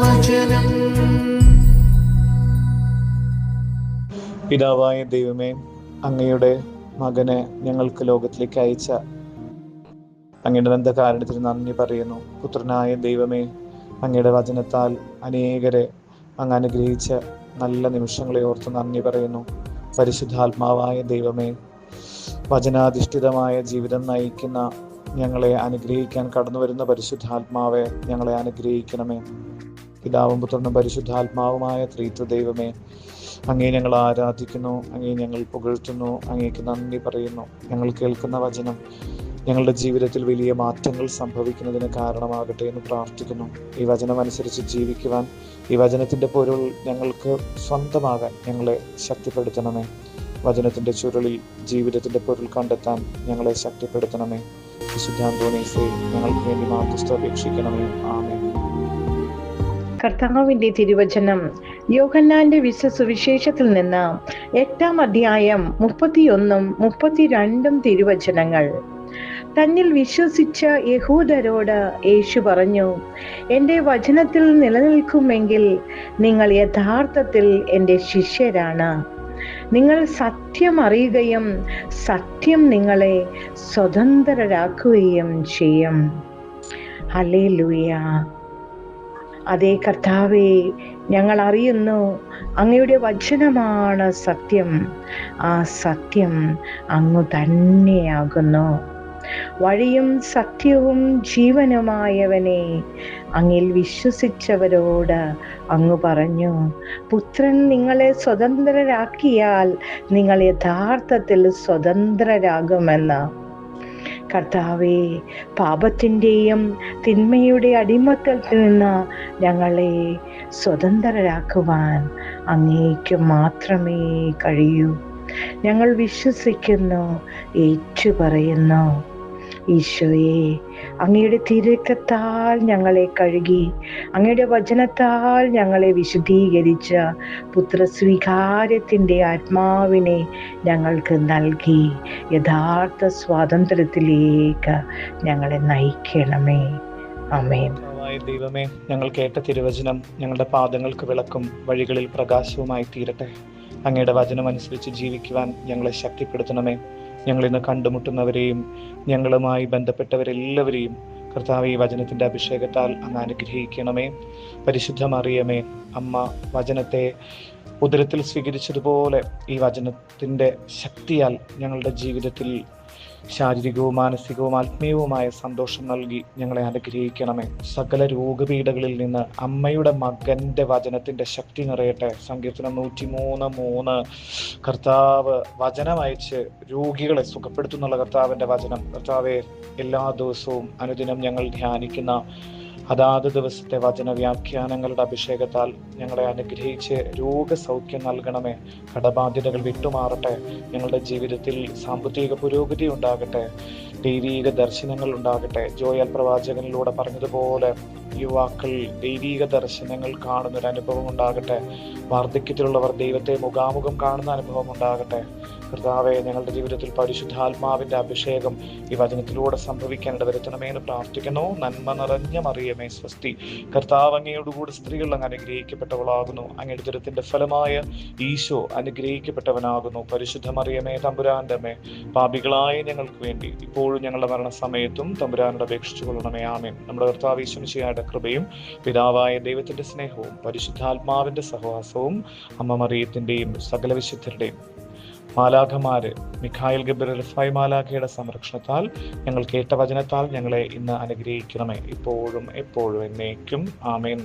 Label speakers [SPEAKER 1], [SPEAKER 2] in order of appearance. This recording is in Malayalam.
[SPEAKER 1] വചനം.
[SPEAKER 2] പിതാവായ ദൈവമേ, അങ്ങയുടെ മകനെ ഞങ്ങൾക്ക് ലോകത്തിലേക്ക് അയച്ച അങ്ങയുടെ ബന്ധകാരണത്തിന് നന്ദി പറയുന്നു. പുത്രനായ ദൈവമേ, അങ്ങയുടെ വചനത്താൽ അനേകരെ അങ്ങ് അനുഗ്രഹിച്ച നല്ല നിമിഷങ്ങളെ ഓർത്ത് നന്ദി പറയുന്നു. പരിശുദ്ധാത്മാവായ ദൈവമേ, വചനാധിഷ്ഠിതമായ ജീവിതം നയിക്കുന്ന ഞങ്ങളെ അനുഗ്രഹിക്കാൻ കടന്നു വരുന്ന പരിശുദ്ധാത്മാവെ, ഞങ്ങളെ അനുഗ്രഹിക്കണമേ. പിതാവും പുത്രനും പരിശുദ്ധാത്മാവുമായ ത്രിത്വ ദൈവമേ, അങ്ങേ ഞങ്ങൾ ആരാധിക്കുന്നു, അങ്ങേ ഞങ്ങൾ പുകഴ്ത്തുന്നു, അങ്ങേക്ക് നന്ദി പറയുന്നു. ഞങ്ങൾ കേൾക്കുന്ന വചനം ഞങ്ങളുടെ ജീവിതത്തിൽ വലിയ മാറ്റങ്ങൾ സംഭവിക്കുന്നതിന് കാരണമാകട്ടെ എന്ന് പ്രാർത്ഥിക്കുന്നു. ഈ വചനം അനുസരിച്ച് ജീവിക്കുവാൻ, ഈ വചനത്തിൻ്റെ പൊരുൾ ഞങ്ങൾക്ക് സ്വന്തമാകാൻ ഞങ്ങളെ ശക്തിപ്പെടുത്തണമേ. വചനത്തിൻ്റെ ചുരുളിൽ ജീവിതത്തിൻ്റെ പൊരുൾ കണ്ടെത്താൻ ഞങ്ങളെ ശക്തിപ്പെടുത്തണമേ. വിശുദ്ധ അന്തോണീസേ, ഞങ്ങൾക്ക് വേണ്ടി മാധ്യസ്ഥ അപേക്ഷിക്കണമേ. ആമേൻ.
[SPEAKER 3] കർത്താവിന്റെ തിരുവചനം യോഹന്നാന്റെ സുവിശേഷത്തിൽ നിന്ന് 8-ാം അധ്യായം 31-32 തിരുവചനങ്ങൾ. തന്നിൽ വിശ്വസിച്ച യഹൂദരോട് യേശു പറഞ്ഞു, എൻ്റെ വചനത്തിൽ നിലനിൽക്കുമെങ്കിൽ നിങ്ങൾ യഥാർത്ഥത്തിൽ എൻ്റെ ശിഷ്യരാണ്. നിങ്ങൾ സത്യം അറിയുകയും സത്യം നിങ്ങളെ സ്വതന്ത്രരാക്കുകയും ചെയ്യും. ഹല്ലേലൂയ. അതേ കർത്താവേ, ഞങ്ങൾ അറിയുന്നു അങ്ങയുടെ വചനമാണ് സത്യം. ആ സത്യം അങ്ങ് തന്നെയാകുന്നു. വഴിയും സത്യവും ജീവനുമായവനെ, അങ്ങിൽ വിശ്വസിച്ചവരോട് അങ്ങ് പറഞ്ഞു, പുത്രൻ നിങ്ങളെ സ്വതന്ത്രരാക്കിയാൽ നിങ്ങൾ യഥാർത്ഥത്തിൽ സ്വതന്ത്രരാകുമെന്ന്. കർത്താവേ, പാപത്തിൻ്റെയും തിന്മയുടെ അടിമത്തത്തിൽ നിന്ന് ഞങ്ങളെ സ്വതന്ത്രരാക്കുവാൻ അങ്ങേക്ക് മാത്രമേ കഴിയൂ. ഞങ്ങൾ വിശ്വസിക്കുന്നു, ഏറ്റുപറയുന്നു. ഈശോയെ, അങ്ങയുടെ തിരുരക്തത്താൽ ഞങ്ങളെ കഴുകി, അങ്ങയുടെ വചനത്താൽ ഞങ്ങളെ വിശുദ്ധീകരിച്ച പുത്രസ്വീകാര്യത്തിൻ്റെ ആത്മാവിനെ ഞങ്ങൾക്ക് നൽകി യഥാർത്ഥ സ്വാതന്ത്ര്യത്തിലേക്ക് ഞങ്ങളെ നയിക്കണമേ. ആമേൻ.
[SPEAKER 2] ദൈവമേ, ഞങ്ങൾ കേട്ട തിരുവചനം ഞങ്ങളുടെ പാദങ്ങൾക്ക് വിളക്കും വഴികളിൽ പ്രകാശവുമായി തീരട്ടെ. അങ്ങയുടെ വചനം അനുസരിച്ച് ജീവിക്കുവാൻ ഞങ്ങളെ ശക്തിപ്പെടുത്തണമേ. ഞങ്ങളിന്ന് കണ്ടുമുട്ടുന്നവരെയും ഞങ്ങളുമായി ബന്ധപ്പെട്ടവരെല്ലാവരെയും കർത്താവ് ഈ വചനത്തിൻ്റെ അഭിഷേകത്താൽ അങ്ങ് അനുഗ്രഹിക്കണമേ. പരിശുദ്ധ മറിയമേ, അമ്മ വചനത്തെ ഉദരത്തിൽ സ്വീകരിച്ചതുപോലെ ഈ വചനത്തിൻ്റെ ശക്തിയാൽ ഞങ്ങളുടെ ജീവിതത്തിൽ ശാരീരികവും മാനസികവും ആത്മീയവുമായ സന്തോഷം നൽകി ഞങ്ങളെ അനുഗ്രഹിക്കണമേ. സകല രോഗപീഠകളിൽ നിന്ന് അമ്മയുടെ മകൻ്റെ വചനത്തിൻ്റെ ശക്തി നിറയട്ടെ. സങ്കീർത്തനം 103:3 കർത്താവ് വചനം അയച്ച് രോഗികളെ സുഖപ്പെടുത്തുന്നുള്ള കർത്താവിൻ്റെ വചനം കർത്താവെ, എല്ലാ ദിവസവും അനുദിനം ഞങ്ങൾ ധ്യാനിക്കുന്ന അതാത് ദിവസത്തെ വചന വ്യാഖ്യാനങ്ങളുടെ അഭിഷേകത്താൽ ഞങ്ങളെ അനുഗ്രഹിച്ച് രോഗസൗഖ്യം നൽകണമേ. കടബാധ്യതകൾ വിട്ടുമാറട്ടെ. ഞങ്ങളുടെ ജീവിതത്തിൽ സാമ്പത്തിക പുരോഗതി ഉണ്ടാകട്ടെ. ദൈവീക ദർശനങ്ങൾ ഉണ്ടാകട്ടെ. ജോയൽ പ്രവാചകനിലൂടെ പറഞ്ഞതുപോലെ യുവാക്കൾ ദൈവീക ദർശനങ്ങൾ കാണുന്നൊരനുഭവം ഉണ്ടാകട്ടെ. വാർദ്ധക്യത്തിലുള്ളവർ ദൈവത്തെ മുഖാമുഖം കാണുന്ന അനുഭവം ഉണ്ടാകട്ടെ. കർത്താവെ, ഞങ്ങളുടെ ജീവിതത്തിൽ പരിശുദ്ധാത്മാവിൻ്റെ അഭിഷേകം ഈ വചനത്തിലൂടെ സംഭവിക്കാൻ ഇടവരുത്തണമേ എന്ന് പ്രാർത്ഥിക്കുന്നു. നന്മ നിറഞ്ഞ മറിയമേ സ്വസ്തി, കർത്താവ് അങ്ങയോടുകൂടി സ്ത്രീകൾ അങ്ങ് അനുഗ്രഹിക്കപ്പെട്ടവളാകുന്നു. അങ്ങയുടെ ദുരിതത്തിന്റെ ഫലമായ ഈശോ അനുഗ്രഹിക്കപ്പെട്ടവനാകുന്നു. പരിശുദ്ധ മറിയമേ, തമ്പുരാന്റെ അമ്മേ, പാപികളായ ഞങ്ങൾക്ക് വേണ്ടി ഇപ്പോഴും ഞങ്ങളുടെ മരണസമയത്തും തമ്പുരാനോട് അപേക്ഷിച്ചു കൊള്ളണമേ. ആമേൻ. നമ്മുടെ കർത്താവ് യേശു മിശിഹായുടെ കൃപയും പിതാവായ ദൈവത്തിന്റെ സ്നേഹവും പരിശുദ്ധാത്മാവിന്റെ സഹവാസവും അമ്മ മറിയത്തിന്റെയും സകല വിശുദ്ധരുടെയും മാലാഖമാര് മിഖായിൽ ഗബ്രിയേൽ റഫായി മാലാഖയുടെ സംരക്ഷണത്താൽ ഞങ്ങൾ കേട്ട വചനത്താൽ ഞങ്ങളെ ഇന്ന് അനുഗ്രഹിക്കണമേ, ഇപ്പോഴും എപ്പോഴും എന്നേക്കും. ആമേൻ.